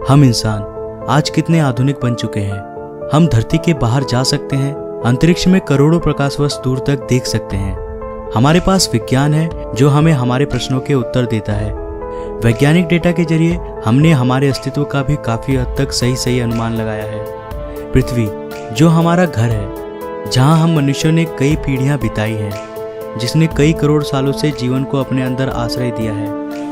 हम इंसान आज कितने आधुनिक बन चुके हैं। हम धरती के बाहर जा सकते हैं, अंतरिक्ष में करोड़ों प्रकाश वर्ष दूर तक देख सकते हैं। हमारे पास विज्ञान है जो हमें हमारे प्रश्नों के उत्तर देता है। वैज्ञानिक डेटा के जरिए हमने हमारे अस्तित्व का भी काफी हद तक सही अनुमान लगाया है। पृथ्वी जो हमारा घर है, जहां हम मनुष्यों ने कई पीढ़ियां बिताई हैं, जिसने कई करोड़ सालों से जीवन को अपने अंदर आश्रय दिया है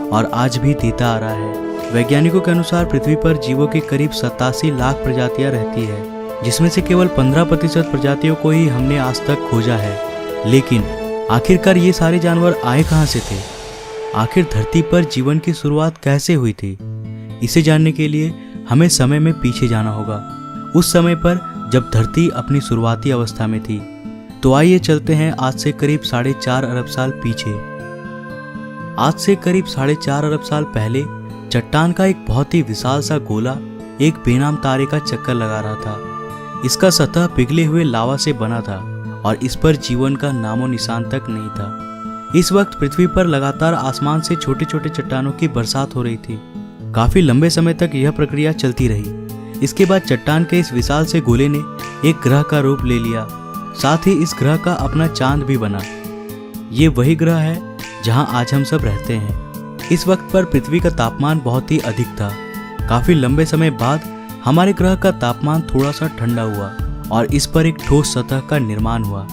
और आज भी देता आ रहा है। वैज्ञानिकों के अनुसार पृथ्वी पर जीवों की करीब 87 लाख प्रजातियां रहती है, जिसमें से केवल 15% प्रजातियों को ही हमने आज तक खोजा है। लेकिन आखिरकार ये सारे जानवर आए कहां से थे? आखिर धरती पर जीवन की शुरुआत कैसे हुई थी? इसे जानने के लिए हमें समय में पीछे जाना होगा, उस समय पर जब धरती अपनी शुरुआती अवस्था में थी। तो आइए चलते हैं आज से करीब 4.5 अरब साल पीछे। आज से करीब 4.5 अरब साल पहले चट्टान का एक बहुत ही विशाल सा गोला एक बेनाम तारे का चक्कर लगा रहा था। इसका सतह पिघले हुए लावा से बना था और इस पर जीवन का नामो निशान तक नहीं था। इस वक्त पृथ्वी पर लगातार आसमान से छोटे छोटे चट्टानों की बरसात हो रही थी। काफी लंबे समय तक यह प्रक्रिया चलती रही। इसके बाद चट्टान के इस विशाल से गोले ने एक ग्रह का रूप ले लिया। साथ ही इस ग्रह का अपना चांद भी बना। ये वही ग्रह है जहां आज हम सब रहते हैं। इस वक्त पर पृथ्वी का तापमान बहुत ही अधिक था। काफी लंबे समय बाद हमारे ग्रह का तापमान थोड़ा सा ठंडा हुआ और इस पर एक ठोस सतह का निर्माण हुआ।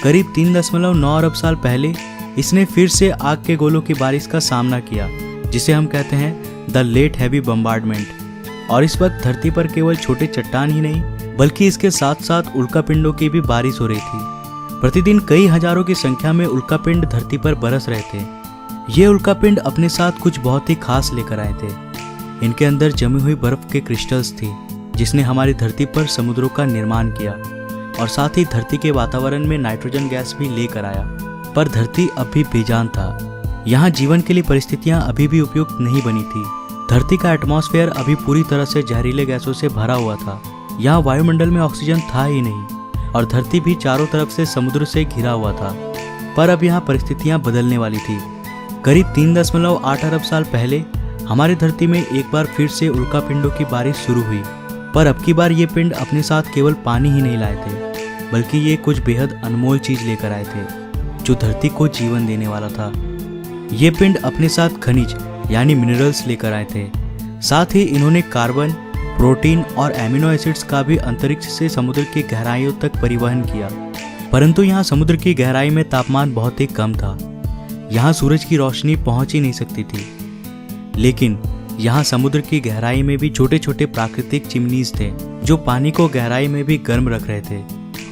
करीब 3.9 अरब साल पहले इसने फिर से आग के गोलों की बारिश का सामना किया, जिसे हम कहते हैं द लेट हैवी बम्बार्डमेंट। और इस वक्त धरती पर केवल छोटे चट्टान ही नहीं, बल्कि इसके साथ साथ उल्कापिंडों की भी बारिश हो रही थी। प्रतिदिन कई हजारों की संख्या में उल्कापिंड धरती पर बरस रहे थे। ये उल्कापिंड अपने साथ कुछ बहुत ही खास लेकर आए थे। इनके अंदर जमी हुई बर्फ के क्रिस्टल्स थी, जिसने हमारी धरती पर समुद्रों का निर्माण किया और साथ ही धरती के वातावरण में नाइट्रोजन गैस भी लेकर आया। पर धरती अब भी बेजान था। यहाँ जीवन के लिए परिस्थितियाँ अभी भी उपयुक्त नहीं बनी थी। धरती का एटमॉस्फेयर अभी पूरी तरह से जहरीले गैसों से भरा हुआ था। यहाँ वायुमंडल में ऑक्सीजन था ही नहीं और धरती भी चारों तरफ से समुद्र से घिरा हुआ था। पर अब यहाँ परिस्थितियाँ बदलने वाली थी। करीब 3.8 अरब साल पहले हमारी धरती में एक बार फिर से उल्कापिंडों की बारिश शुरू हुई। पर अब की बार ये पिंड अपने साथ केवल पानी ही नहीं लाए थे, बल्कि ये कुछ बेहद अनमोल चीज लेकर आए थे, जो धरती को जीवन देने वाला था। ये पिंड अपने साथ खनिज यानी मिनरल्स लेकर आए थे। साथ ही इन्होंने कार्बन, प्रोटीन और एमिनो एसिड्स का भी अंतरिक्ष से समुद्र की गहराइयों तक परिवहन किया। परंतु यहाँ समुद्र की गहराई में तापमान बहुत ही कम था। यहाँ सूरज की रोशनी पहुंच ही नहीं सकती थी। लेकिन यहाँ समुद्र की गहराई में भी छोटे छोटे प्राकृतिक चिमनीज थे, जो पानी को गहराई में भी गर्म रख रहे थे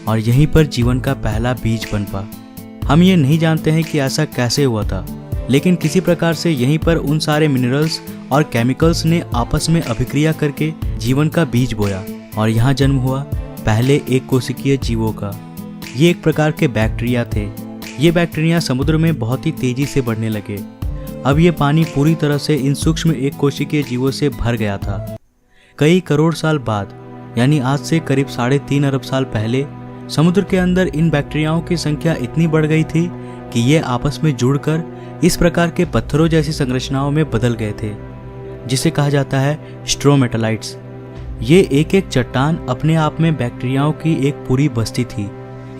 और यहीं पर जीवन का पहला बीज पनपा। हम ये नहीं जानते हैं कि ऐसा कैसे हुआ था, लेकिन किसी प्रकार से यहीं पर उन सारे मिनरल्स और केमिकल्स ने आपस में अभिक्रिया करके जीवन का बीज बोया और यहाँ जन्म हुआ पहले एक कोशिकीय जीवों का। ये एक प्रकार के बैक्टीरिया थे। ये बैक्टीरिया समुद्र में बहुत ही तेजी से बढ़ने लगे। अब ये पानी पूरी तरह से इन सूक्ष्म एक कोशिकीय जीवों से भर गया था। कई करोड़ साल बाद, यानी आज से करीब 3.5 अरब साल पहले, समुद्र के अंदर इन बैक्टीरियाओं की संख्या इतनी बढ़ गई थी कि ये आपस में जुड़कर इस प्रकार के पत्थरों जैसी संरचनाओं में बदल गए थे, जिसे कहा जाता है स्ट्रोमेटालाइट्स। ये एक एक चट्टान अपने आप में बैक्टीरियाओं की एक पूरी बस्ती थी।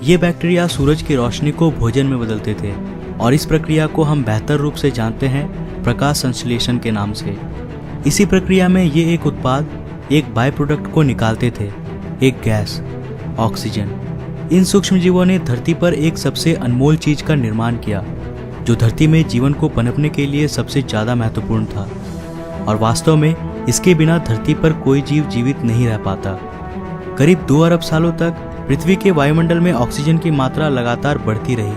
ये बैक्टीरिया सूरज की रोशनी को भोजन में बदलते थे और इस प्रक्रिया को हम बेहतर रूप से जानते हैं प्रकाश संश्लेषण के नाम से। इसी प्रक्रिया में ये एक उत्पाद, एक बाय प्रोडक्ट को निकालते थे, एक गैस, ऑक्सीजन। इन सूक्ष्म जीवों ने धरती पर एक सबसे अनमोल चीज का निर्माण किया, जो धरती में जीवन को पनपने के लिए सबसे ज्यादा महत्वपूर्ण था। और वास्तव में इसके बिना धरती पर कोई जीव जीवित नहीं रह पाता। करीब 2 अरब सालों तक पृथ्वी के वायुमंडल में ऑक्सीजन की मात्रा लगातार बढ़ती रही।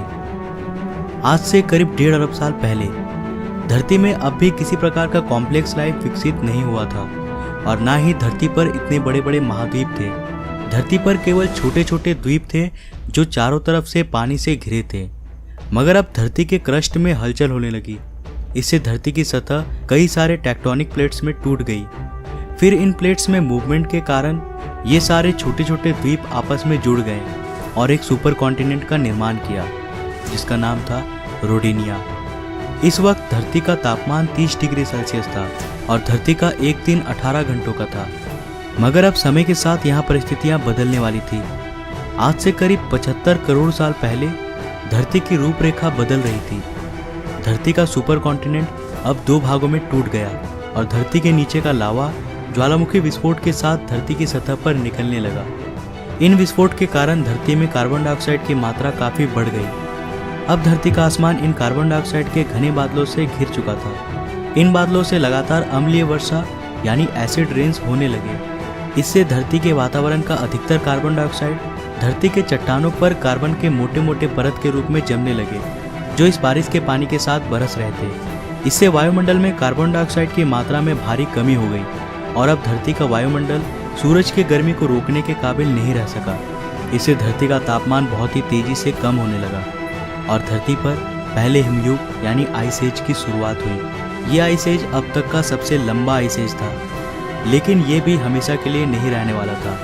आज से करीब 1.5 अरब साल पहले धरती में अब भी किसी प्रकार का कॉम्प्लेक्स लाइफ विकसित नहीं हुआ था और ना ही धरती पर इतने बड़े बड़े महाद्वीप थे। धरती पर केवल छोटे छोटे द्वीप थे जो चारों तरफ से पानी से घिरे थे। मगर अब धरती के क्रस्ट में हलचल होने लगी। इससे धरती की सतह कई सारे टेक्टोनिक प्लेट्स में टूट गई। फिर इन प्लेट्स में मूवमेंट के कारण ये सारे छोटे छोटे द्वीप आपस में जुड़ गए और एक सुपर कॉन्टिनेंट का निर्माण किया, जिसका नाम था रोडेनिया। इस वक्त धरती का तापमान 30 डिग्री सेल्सियस था और धरती का एक दिन 18 घंटों का था। मगर अब समय के साथ यहाँ परिस्थितियाँ बदलने वाली थी। आज से करीब 75 करोड़ साल पहले धरती की रूपरेखा बदल रही थी। धरती का सुपर कॉन्टिनेंट अब 2 भागों में टूट गया और धरती के नीचे का लावा ज्वालामुखी विस्फोट के साथ धरती की सतह पर निकलने लगा। इन विस्फोट के कारण धरती में कार्बन डाइऑक्साइड की मात्रा काफी बढ़ गई। अब धरती का आसमान इन कार्बन डाइऑक्साइड के घने बादलों से घिर चुका था। इन बादलों से लगातार अम्लीय वर्षा यानी एसिड रेन्स होने लगे। इससे धरती के वातावरण का अधिकतर कार्बन डाइऑक्साइड धरती के चट्टानों पर कार्बन के मोटे मोटे परत के रूप में जमने लगे, जो इस बारिश के पानी के साथ बरस रहे थे। इससे वायुमंडल में कार्बन डाइऑक्साइड की मात्रा में भारी कमी हो गई और अब धरती का वायुमंडल सूरज की गर्मी को रोकने के काबिल नहीं रह सका। इससे धरती का तापमान बहुत ही तेजी से कम होने लगा और धरती पर पहले हिमयुग यानी आइस एज की शुरुआत हुई। ये आइस एज अब तक का सबसे लंबा आइस एज था, लेकिन ये भी हमेशा के लिए नहीं रहने वाला था।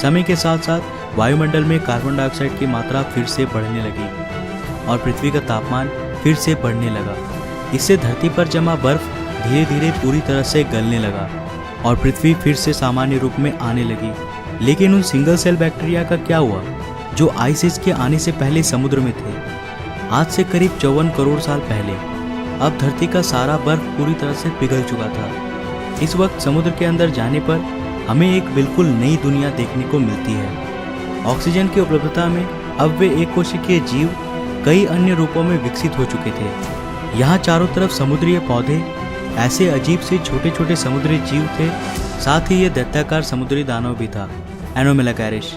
समय के साथ साथ वायुमंडल में कार्बन डाइऑक्साइड की मात्रा फिर से बढ़ने लगी और पृथ्वी का तापमान फिर से बढ़ने लगा। इससे धरती पर जमा बर्फ धीरे धीरे पूरी तरह से गलने लगा और पृथ्वी फिर से सामान्य रूप में आने लगी। लेकिन उन सिंगल सेल बैक्टीरिया का क्या हुआ जो आइस एज के आने से पहले समुद्र में थे? आज से करीब 54 करोड़ साल पहले अब धरती का सारा बर्फ पूरी तरह से पिघल चुका था। इस वक्त समुद्र के अंदर जाने पर हमें एक बिल्कुल नई दुनिया देखने को मिलती है। ऑक्सीजन की उपलब्धता में अब वे एक कोशिकीय जीव कई अन्य रूपों में विकसित हो चुके थे। यहाँ चारों तरफ समुद्रीय पौधे, ऐसे अजीब से छोटे छोटे समुद्री जीव थे, साथ ही ये दैत्याकार समुद्री दानव भी था, एनोमेलाकैरिश।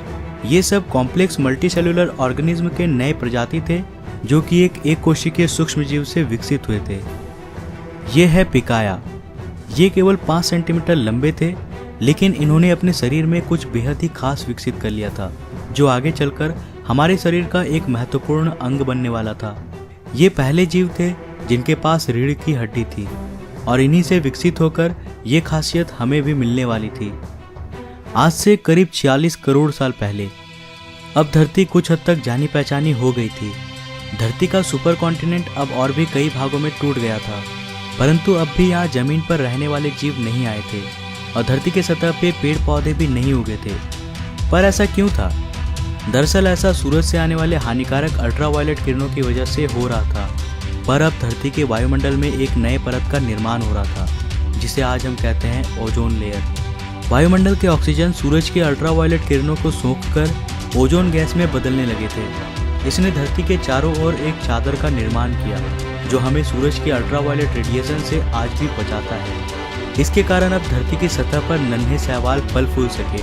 ये सब कॉम्प्लेक्स मल्टीसेल्युलर ऑर्गेनिज्म के नए प्रजाति थे जो कि एक कोशिकीय सूक्ष्म जीव से विकसित हुए थे। ये है पिकाया। ये केवल 5 सेंटीमीटर लंबे थे, लेकिन इन्होंने अपने शरीर में कुछ बेहद ही खास विकसित कर लिया था, जो आगे चलकर हमारे शरीर का एक महत्वपूर्ण अंग बनने वाला था। ये पहले जीव थे जिनके पास रीढ़ की हड्डी थी और इन्हीं से विकसित होकर ये खासियत हमें भी मिलने वाली थी। आज से करीब 46 करोड़ साल पहले अब धरती कुछ हद तक जानी पहचानी हो गई थी। धरती का सुपर कॉन्टिनेंट अब और भी कई भागों में टूट गया था, परंतु अब भी यहाँ जमीन पर रहने वाले जीव नहीं आए थे और धरती के सतह पे पेड़ पौधे भी नहीं उगे थे। पर ऐसा क्यों था? दरअसल ऐसा सूरज से आने वाले हानिकारक अल्ट्रावायलेट किरणों की वजह से हो रहा था। पर अब धरती के वायुमंडल में एक नए परत का निर्माण हो रहा था, जिसे आज हम कहते हैं ओजोन लेयर। वायुमंडल के ऑक्सीजन सूरज की अल्ट्रावायलेट किरणों को सोखकर ओजोन गैस में बदलने लगे थे। इसने धरती के चारों ओर एक चादर का निर्माण किया, जो हमें सूरज की अल्ट्रावायलेट रेडिएशन से आज भी बचाता है। इसके कारण अब धरती की सतह पर नन्हे शैवाल फल फूल सके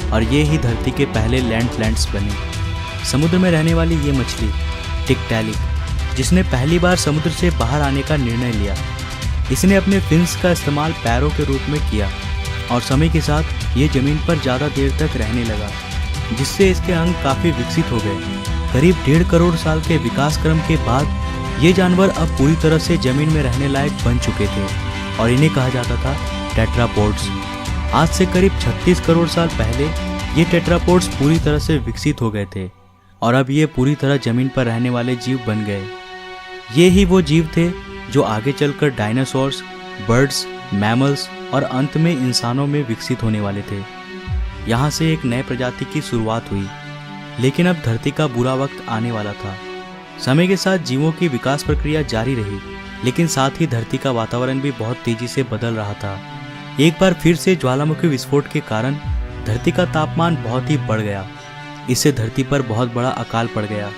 और ये ही धरती के पहले लैंड प्लांट्स बने। समुद्र में रहने वाली ये मछली टिकटैलिक, जिसने पहली बार समुद्र से बाहर आने का निर्णय लिया, इसने अपने फिन्स का इस्तेमाल पैरों के रूप में किया और समय के साथ ये जमीन पर ज़्यादा देर तक रहने लगा, जिससे इसके अंग काफ़ी विकसित हो गए। करीब 1.5 करोड़ साल के विकास क्रम के बाद ये जानवर अब पूरी तरह से जमीन में रहने लायक बन चुके थे और इन्हें कहा जाता था टेट्रापोड्स। आज से करीब 36 करोड़ साल पहले ये टेट्रापोड्स पूरी तरह से विकसित हो गए थे और अब ये पूरी तरह जमीन पर रहने वाले जीव बन गए। ये ही वो जीव थे जो आगे चलकर डायनासोर्स, बर्ड्स, मैमल्स और अंत में इंसानों में विकसित होने वाले थे। यहाँ से एक नए प्रजाति की शुरुआत हुई, लेकिन अब धरती का बुरा वक्त आने वाला था। समय के साथ जीवों की विकास प्रक्रिया जारी रही, लेकिन साथ ही धरती का वातावरण भी बहुत तेजी से बदल रहा था। एक बार फिर से ज्वालामुखी विस्फोट के कारण धरती का तापमान बहुत ही बढ़ गया। इससे धरती पर बहुत बड़ा अकाल पड़ गया।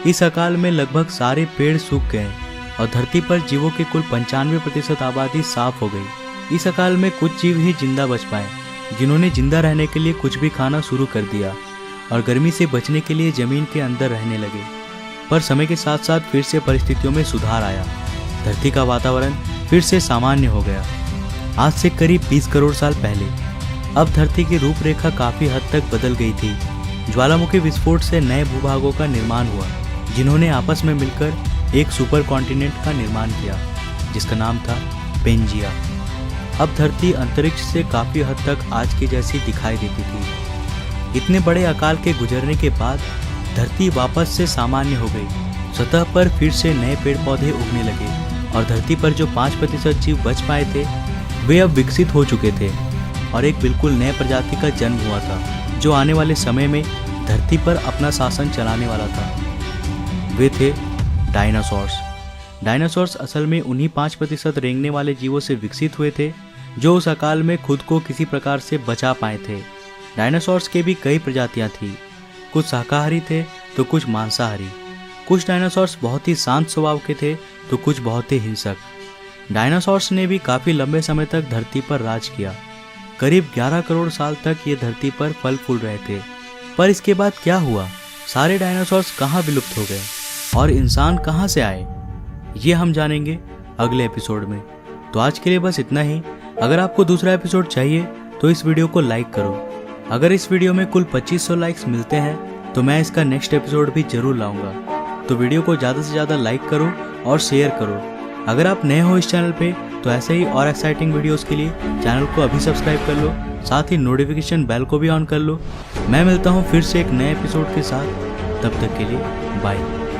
इस अकाल में लगभग सारे पेड़ सूख गए और धरती पर जीवों की कुल 95% आबादी साफ हो गई। इस अकाल में कुछ जीव ही जिंदा बच पाए, जिन्होंने जिंदा रहने के लिए कुछ भी खाना शुरू कर दिया और गर्मी से बचने के लिए जमीन के अंदर रहने लगे। पर समय के साथ साथ फिर से परिस्थितियों में सुधार आया। धरती का वातावरण फिर से सामान्य हो गया। आज से करीब 20 करोड़ साल पहले अब धरती की रूपरेखा काफी हद तक बदल गई थी। ज्वालामुखी विस्फोट से नए भूभागों का निर्माण हुआ, जिन्होंने आपस में मिलकर एक सुपर कॉन्टिनेंट का निर्माण किया, जिसका नाम था पेंजिया। अब धरती अंतरिक्ष से काफी हद तक आज की जैसी दिखाई देती थी। इतने बड़े अकाल के गुजरने के बाद धरती वापस से सामान्य हो गई। सतह पर फिर से नए पेड़ पौधे उगने लगे और धरती पर जो 5% जीव बच पाए थे, वे अब विकसित हो चुके थे और एक बिल्कुल नए प्रजाति का जन्म हुआ था जो आने वाले समय में धरती पर अपना शासन चलाने वाला था। वे थे डायनासोर्स। डायनासोर्स असल में उन्हीं 5% रेंगने वाले जीवों से विकसित हुए थे जो उस अकाल में खुद को किसी प्रकार से बचा पाए थे। डायनासोर्स के भी कई प्रजातियां थी, कुछ शाकाहारी थे तो कुछ मांसाहारी। कुछ डायनासोर्स बहुत ही शांत स्वभाव के थे तो कुछ बहुत ही हिंसक। डायनासोर्स ने भी काफ़ी लंबे समय तक धरती पर राज किया। करीब 11 करोड़ साल तक ये धरती पर फल फूल रहे थे। पर इसके बाद क्या हुआ? सारे डायनासोर्स कहाँ विलुप्त हो गए और इंसान कहाँ से आए? ये हम जानेंगे अगले एपिसोड में। तो आज के लिए बस इतना ही। अगर आपको दूसरा एपिसोड चाहिए तो इस वीडियो को लाइक करो। अगर इस वीडियो में कुल 2500 लाइक्स मिलते हैं तो मैं इसका नेक्स्ट एपिसोड भी जरूर लाऊंगा। तो वीडियो को ज़्यादा से ज़्यादा लाइक करो और शेयर करो। अगर आप नए हो इस चैनल पे तो ऐसे ही और एक्साइटिंग वीडियोस के लिए चैनल को अभी सब्सक्राइब कर लो, साथ ही नोटिफिकेशन बेल को भी ऑन कर लो। मैं मिलता हूँ फिर से एक नए एपिसोड के साथ। तब तक के लिए बाय।